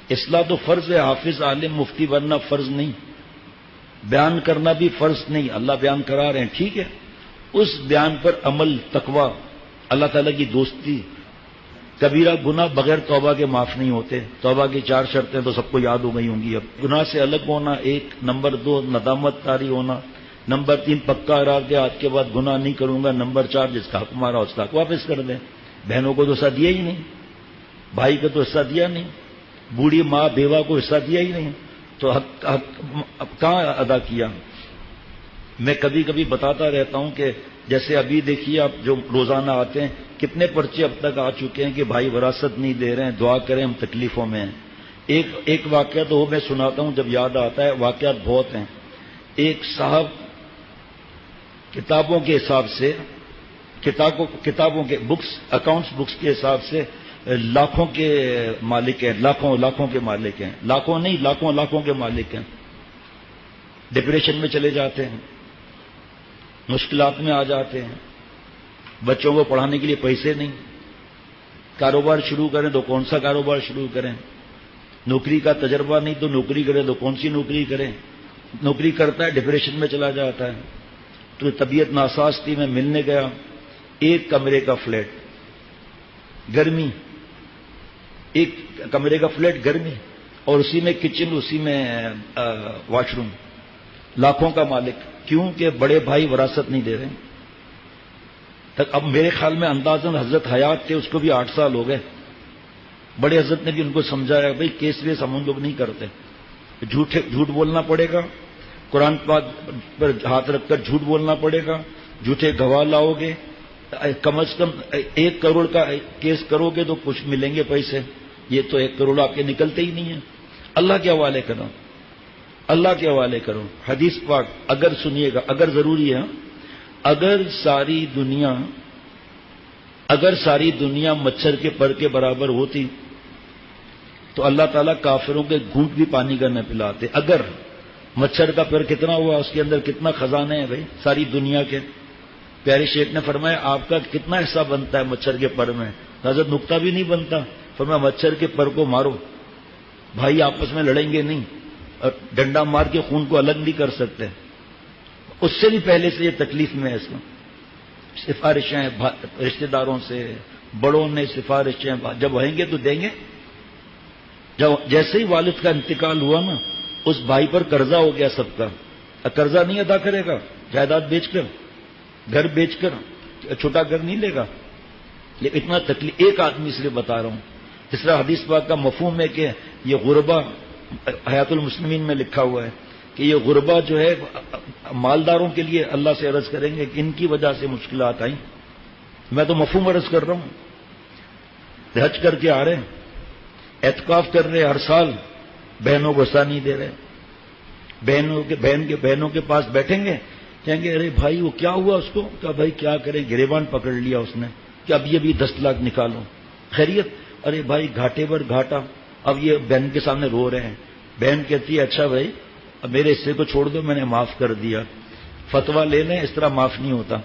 اصلاح تو فرض ہے، حافظ عالم مفتی بننا فرض نہیں، بیان کرنا بھی فرض نہیں، اللہ بیان کرا رہے ہیں ٹھیک ہے، اس بیان پر عمل، تقوی، اللہ تعالیٰ کی دوستی. کبیرہ گناہ بغیر توبہ کے معاف نہیں ہوتے. توبہ کی 4 شرطیں تو سب کو یاد ہو گئی ہوں گی. اب گناہ سے الگ ہونا 1، نمبر 2 ندامت طاری ہونا، نمبر 3 پکا ارادہ آج کے بعد گناہ نہیں کروں گا، نمبر 4 جس کا حق مارا اس کا حق واپس کر دیں. بہنوں کو تو حصہ دیا ہی نہیں، بھائی کو تو حصہ دیا نہیں، بوڑھی ماں بیوہ کو حصہ دیا ہی نہیں، تو حق اب کہاں ادا کیا؟ میں کبھی کبھی بتاتا رہتا ہوں کہ جیسے ابھی دیکھیے آپ جو روزانہ آتے ہیں کتنے پرچے اب تک آ چکے ہیں کہ بھائی وراثت نہیں دے رہے ہیں، دعا کریں ہم تکلیفوں میں ہیں. ایک واقعہ تو وہ میں سناتا ہوں جب یاد آتا ہے، واقعات بہت ہیں. ایک صاحب کتابوں کے حساب سے، کتابوں کے بکس، اکاؤنٹس بکس کے حساب سے لاکھوں کے مالک ہیں، لاکھوں کے مالک ہیں، لاکھوں نہیں لاکھوں کے مالک ہیں. ڈپریشن میں چلے جاتے ہیں، مشکلات میں آ جاتے ہیں، بچوں کو پڑھانے کے لیے پیسے نہیں، کاروبار شروع کریں تو کون سا کاروبار شروع کریں، نوکری کا تجربہ نہیں تو نوکری کریں تو کون سی نوکری کریں، نوکری کرتا ہے ڈپریشن میں چلا جاتا ہے. تو طبیعت ناساز تھی، میں ملنے گیا، 1 کمرے کا فلیٹ، گرمی، 1 کمرے کا فلیٹ گرمی، اور اسی میں کچن، اسی میں واش روم، لاکھوں کا مالک. کیوں کہ بڑے بھائی وراثت نہیں دے رہے. اب میرے خیال میں اندازاً حضرت حیات تھے، اس کو بھی 8 سال ہو گئے. بڑے حضرت نے بھی ان کو سمجھایا بھائی کیس ویس ہم لوگ نہیں کرتے، جھوٹ بولنا پڑے گا، قرآن پاک پر ہاتھ رکھ کر جھوٹ بولنا پڑے گا، جھوٹے گواہ لاؤ گے، کم از کم 1 کروڑ کا کیس کرو گے تو کچھ ملیں گے پیسے. یہ تو 1 کروڑ آپ کے نکلتے ہی نہیں ہیں. اللہ کے حوالے کرو، اللہ کے حوالے کرو. حدیث پاک اگر سنیے گا، اگر ضروری ہے، اگر ساری دنیا مچھر کے پر کے برابر ہوتی تو اللہ تعالیٰ کافروں کے گھونٹ بھی پانی کا نہ پلاتے. اگر مچھر کا پر کتنا ہوا، اس کے اندر کتنا خزانے ہیں بھائی ساری دنیا کے. پیارے شیخ نے فرمایا آپ کا کتنا حصہ بنتا ہے مچھر کے پر میں؟ حضرت نقطہ بھی نہیں بنتا. فرمایا مچھر کے پر کو مارو، بھائی آپس میں لڑیں گے نہیں، اور ڈنڈا مار کے خون کو الگ نہیں کر سکتے. اس سے بھی پہلے سے یہ تکلیف میں ہے. اس میں سفارشیں رشتہ داروں سے، بڑوں نے سفارشیں جب ہوئیں گے تو دیں گے. جب جیسے ہی والد کا انتقال ہوا نا، اس بھائی پر قرضہ ہو گیا سب کا. قرضہ نہیں ادا کرے گا، جائیداد بیچ کر، گھر بیچ کر، چھوٹا گھر نہیں لے گا. لیکن اتنا تکلیف ایک آدمی اس لیے بتا رہا ہوں. اس طرح حدیث پاک کا مفہوم ہے کہ یہ غربا، حیات المسلمین میں لکھا ہوا ہے کہ یہ غربا جو ہے مالداروں کے لیے اللہ سے عرض کریں گے کہ ان کی وجہ سے مشکلات آئیں. میں تو مفہوم عرض کر رہا ہوں. حج کر کے آ رہے ہیں، اعتکاف کر رہے ہر سال، بہنوں کو حصہ نہیں دے رہے. بہنوں کے پاس بیٹھیں گے، کہیں گے ارے بھائی وہ کیا ہوا اس کو؟ کہ بھائی کیا کریں، گریبان پکڑ لیا اس نے، کہ اب یہ بھی 10 لاکھ نکالو. خیریت؟ ارے بھائی گھاٹے پر گھاٹا. اب یہ بہن کے سامنے رو رہے ہیں. بہن کہتی ہے اچھا بھائی اب میرے حصے کو چھوڑ دو، میں نے معاف کر دیا. فتویٰ لے لیں، اس طرح معاف نہیں ہوتا،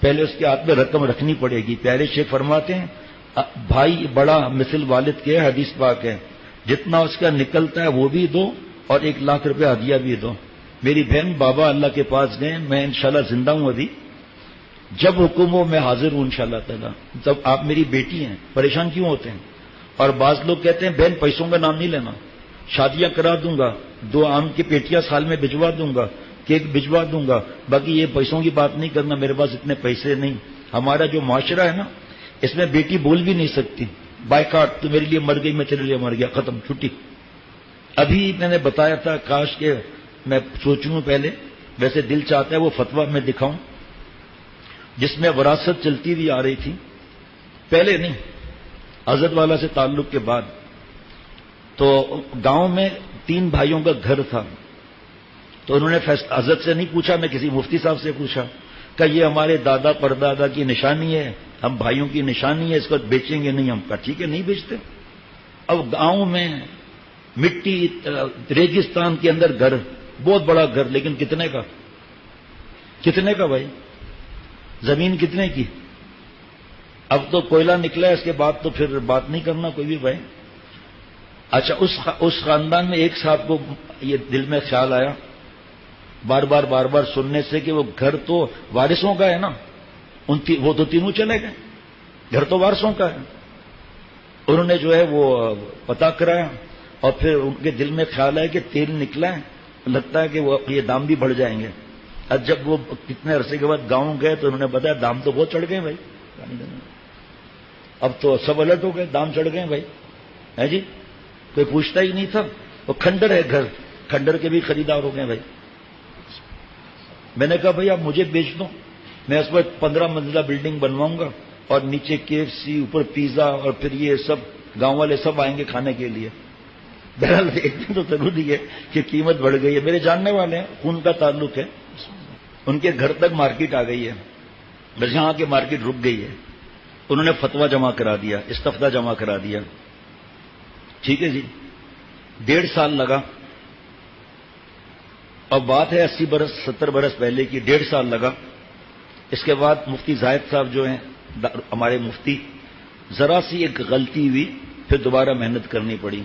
پہلے اس کے ہاتھ میں رقم رکھنی پڑے گی. پیارے شیخ فرماتے ہیں بھائی بڑا مثل والد کے، حدیث پاک ہے، جتنا اس کا نکلتا ہے وہ بھی دو اور 1 لاکھ روپے ہدیہ بھی دو. میری بہن بابا اللہ کے پاس گئے، میں انشاءاللہ زندہ ہوں ابھی، جب حکم ہو میں حاضر ہوں انشاءاللہ تعالی. تب آپ میری بیٹی ہیں، پریشان کیوں ہوتے ہیں؟ اور بعض لوگ کہتے ہیں بہن پیسوں کا نام نہیں لینا، شادیاں کرا دوں گا، 2 آم کی پیٹیاں سال میں بھجوا دوں گا، کیک بھجوا دوں گا، باقی یہ پیسوں کی بات نہیں کرنا، میرے پاس اتنے پیسے نہیں. ہمارا جو معاشرہ ہے نا، اس میں بیٹی بول بھی نہیں سکتی، بائیکاٹ، تو میرے لیے مر گئی میں تیرے لیے مر گیا، ختم، چھٹی. ابھی میں نے بتایا تھا، کاش کہ میں سوچوں پہلے، ویسے دل چاہتا ہے وہ فتویٰ میں دکھاؤں جس میں وراثت چلتی ہوئی آ رہی تھی، پہلے نہیں، حضرت والا سے تعلق کے بعد. تو گاؤں میں 3 بھائیوں کا گھر تھا، تو انہوں نے حضرت سے نہیں پوچھا، میں کسی مفتی صاحب سے پوچھا کہ یہ ہمارے دادا پردادا کی نشانی ہے، ہم بھائیوں کی نشانی ہے، اس کو بیچیں گے نہیں. ہم کہا ٹھیک ہے نہیں بیچتے. اب گاؤں میں مٹی ریگستان کے اندر گھر، بہت بڑا گھر، لیکن کتنے کا بھائی؟ زمین کتنے کی؟ اب تو کوئلہ نکلا ہے، اس کے بعد تو پھر بات نہیں کرنا کوئی بھی بھائی. اچھا اس خاندان میں ایک صاحب کو یہ دل میں خیال آیا بار بار سننے سے کہ وہ گھر تو وارثوں کا ہے نا، وہ تو تینوں چلے گئے، گھر تو وارثوں کا ہے. انہوں نے جو ہے وہ پتہ کرایا اور پھر ان کے دل میں خیال آیا کہ تیل نکلا ہے، لگتا ہے کہ وہ یہ دام بھی بڑھ جائیں گے. اب جب وہ کتنے عرصے کے بعد گاؤں گئے تو انہوں نے بتایا دام تو بہت چڑھ گئے بھائی، اب تو سب الرٹ ہو گئے، دام چڑھ گئے بھائی. ہے جی، کوئی پوچھتا ہی نہیں تھا. وہ کھنڈر ہے گھر، کھنڈر کے بھی خریدار ہو گئے بھائی. میں نے کہا بھائی آپ مجھے بیچ دو، میں اس پر 15 منزلہ بلڈنگ بنواؤں گا اور نیچے KFC، اوپر پیزا، اور پھر یہ سب گاؤں والے سب آئیں گے کھانے کے لیے. بہرحال ایک دن تو ضروری ہے کہ قیمت بڑھ گئی ہے. میرے جاننے والے ہیں، خون کا تعلق ہے، ان کے گھر تک مارکیٹ آ گئی ہے، بس یہاں کے مارکیٹ رک گئی ہے. انہوں نے فتویٰ جمع کرا دیا، استفتاء جمع کرا دیا. ٹھیک ہے جی، 1.5 سال لگا. اب بات ہے 80 برس 70 برس پہلے کی، 1.5 سال لگا. اس کے بعد مفتی زاہد صاحب جو ہیں ہمارے مفتی، ذرا سی ایک غلطی ہوئی، پھر دوبارہ محنت کرنی پڑی.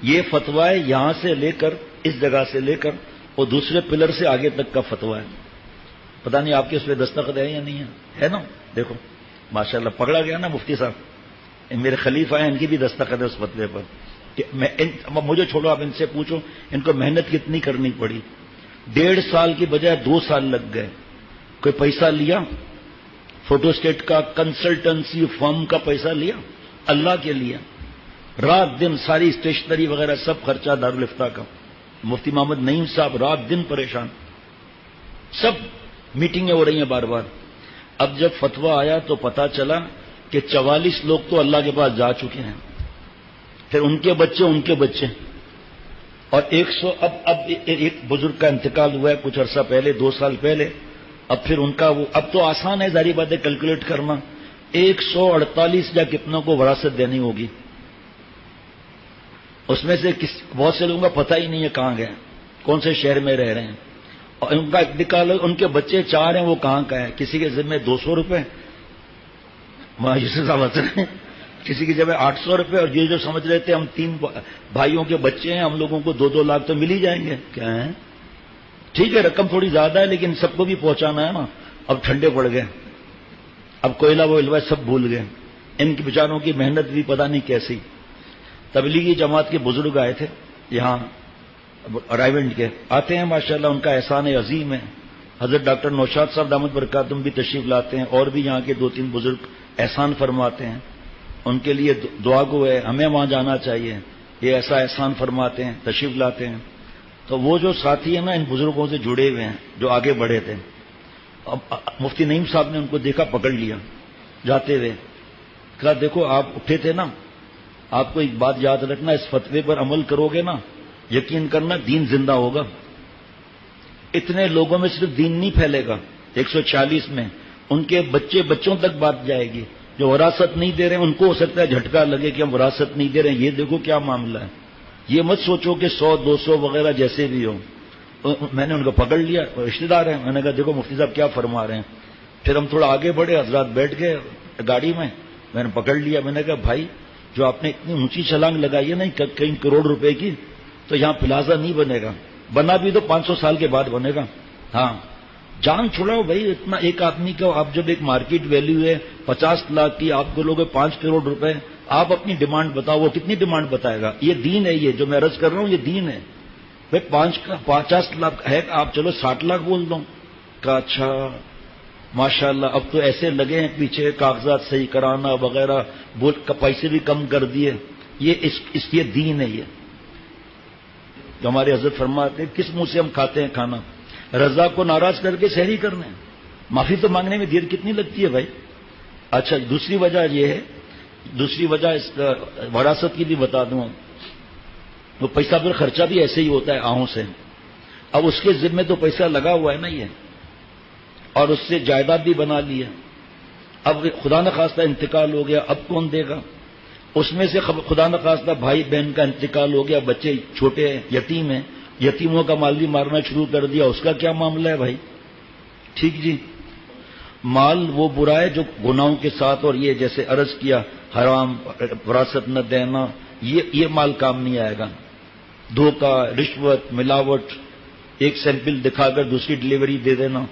یہ فتویٰ ہے یہاں سے لے کر، اس جگہ سے لے کر اور دوسرے پلر سے آگے تک کا فتویٰ ہے. پتہ نہیں آپ کے اس پہ دستخط ہے یا نہیں ہے؟ ہے نا؟ دیکھو ماشاءاللہ پکڑا گیا نا مفتی صاحب. میرے خلیفہ ہیں، ان کی بھی دستخط ہے اس فتوے پر. کہ مجھے چھوڑو، آپ ان سے پوچھو ان کو محنت کتنی کرنی پڑی. 1.5 سال کی بجائے 2 سال لگ گئے. کوئی پیسہ لیا فوٹو اسٹیٹ کا، کنسلٹنسی فرم کا پیسہ لیا؟ اللہ کے لیے رات دن ساری اسٹیشنری وغیرہ سب خرچہ دارالفتہ کا. مفتی محمد نعیم صاحب رات دن پریشان، سب میٹنگیں ہو رہی ہیں بار بار. اب جب فتویٰ آیا تو پتا چلا کہ 44 لوگ تو اللہ کے پاس جا چکے ہیں، پھر ان کے بچے اور 100. اب ایک بزرگ کا انتقال ہوا ہے کچھ عرصہ پہلے، 2 سال پہلے. اب پھر ان کا وہ، اب تو آسان ہے ظاہری بات ہے کیلکولیٹ کرنا، 148 یا کتنوں کو وراثت دینی ہوگی. اس میں سے بہت سے لوگوں کا پتہ ہی نہیں ہے کہاں گئے، کون سے شہر میں رہ رہے ہیں. اور ان کا انتقال، ان کے بچے 4 ہیں، وہ کہاں کا ہے. کسی کے ذمہ 200 روپے کسی کی جگہ 800 روپے، اور یہ جو سمجھ رہے تھے ہم 3 بھائیوں کے بچے ہیں، ہم لوگوں کو 2-2 لاکھ تو مل ہی جائیں گے. کیا ہے؟ ٹھیک ہے رقم تھوڑی زیادہ ہے لیکن سب کو بھی پہنچانا ہے نا. اب ٹھنڈے پڑ گئے، اب کوئلہ ووئلہ سب بھول گئے. ان کے بیچاروں کی محنت بھی پتہ نہیں کیسی. تبلیغی جماعت کے بزرگ آئے تھے یہاں رائیونڈ کے، آتے ہیں ماشاءاللہ، ان کا احسان عظیم ہے. حضرت ڈاکٹر نوشاد صاحب دامت برکاتہم بھی تشریف لاتے ہیں، اور بھی یہاں کے 2-3 بزرگ احسان فرماتے ہیں. ان کے لیے دعا گو ہے، ہمیں وہاں جانا چاہیے. یہ ایسا احسان فرماتے ہیں، تشریف لاتے ہیں. تو وہ جو ساتھی ہیں نا ان بزرگوں سے جڑے ہوئے ہیں جو آگے بڑھے تھے، اب مفتی نعیم صاحب نے ان کو دیکھا، پکڑ لیا جاتے ہوئے. کہا دیکھو آپ اٹھے تھے نا، آپ کو ایک بات یاد رکھنا، اس فتوے پر عمل کرو گے نا، یقین کرنا دین زندہ ہوگا. اتنے لوگوں میں صرف دین نہیں پھیلے گا، 140 میں ان کے بچوں تک بات جائے گی. جو وراثت نہیں دے رہے ہیں ان کو ہو سکتا ہے جھٹکا لگے کہ ہم وراثت نہیں دے رہے ہیں، یہ دیکھو کیا معاملہ ہے. یہ مت سوچو کہ 100-200 وغیرہ جیسے بھی ہو. میں نے ان کو پکڑ لیا، رشتے دار ہیں. میں نے کہا دیکھو مفتی صاحب کیا فرما رہے ہیں. پھر ہم تھوڑا آگے بڑھے، حضرات بیٹھ گئے گاڑی میں نے پکڑ لیا. میں نے کہا بھائی جو آپ نے اتنی اونچی چھلانگ لگائی ہے نا کئی کروڑ روپے کی، تو یہاں پلازا نہیں بنے گا. بنا بھی تو 500 سال کے بعد بنے گا. ہاں جان چھڑاؤ بھائی، اتنا ایک آدمی کا آپ جب ایک مارکیٹ ویلیو ہے 50 لاکھ کی، آپ کو لوگ 5 کروڑ روپے، آپ اپنی ڈیمانڈ بتاؤ، وہ کتنی ڈیمانڈ بتائے گا. یہ دین ہے، یہ جو میں عرض کر رہا ہوں یہ دین ہے. بھائی 50 لاکھ ہے، آپ چلو 60 لاکھ بول دو. کہا اچھا ماشاءاللہ اب تو ایسے لگے ہیں پیچھے کاغذات صحیح کرانا وغیرہ، پیسے بھی کم کر دیے. یہ دین ہے. یہ جو ہمارے حضرت فرماتے ہیں کس منہ سے ہم کھاتے ہیں کھانا، رضا کو ناراض کر کے سحری کرنا ہے. معافی تو مانگنے میں دیر کتنی لگتی ہے بھائی. اچھا دوسری وجہ یہ ہے، دوسری وجہ اس وراثت کی بھی بتا دوں. وہ پیسہ پھر خرچہ بھی ایسے ہی ہوتا ہے آہوں سے. اب اس کے ذمہ تو پیسہ لگا ہوا ہے نا یہ، اور اس سے جائیداد بھی بنا لی ہے. اب خدا نخواستہ انتقال ہو گیا، اب کون دے گا. اس میں سے خدا نخواستہ بھائی بہن کا انتقال ہو گیا، بچے چھوٹے ہیں، یتیم ہیں، یتیموں کا مال بھی مارنا شروع کر دیا. اس کا کیا معاملہ ہے بھائی. ٹھیک جی. مال وہ برا ہے جو گناہوں کے ساتھ، اور یہ جیسے عرض کیا حرام وراثت نہ دینا، یہ مال کام نہیں آئے گا. دھوکہ، رشوت، ملاوٹ، ایک سیمپل دکھا کر دوسری ڈلیوری دے دینا.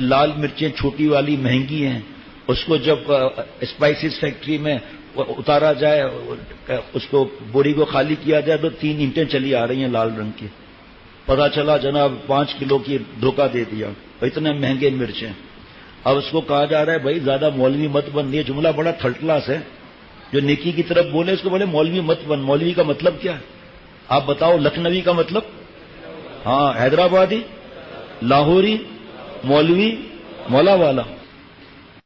لال مرچیں چھوٹی والی مہنگی ہیں، اس کو جب اسپائسز فیکٹری میں اتارا جائے، اس کو بوری کو خالی کیا جائے تو 3 اینٹیں چلی آ رہی ہیں لال رنگ کی. پتا چلا جناب 5 کلو کی دھوکہ دے دیا، اتنے مہنگے مرچیں. اب اس کو کہا جا رہا ہے بھائی زیادہ مولوی مت بن. یہ جملہ بڑا تھرڈ کلاس ہے. جو نیکی کی طرف بولے اس کو بولے مولوی مت بن. مولوی کا مطلب کیا ہے آپ بتاؤ؟ لکھنوی کا مطلب؟ ہاں، حیدرآبادی، لاہوری، مولوی، مولا والا.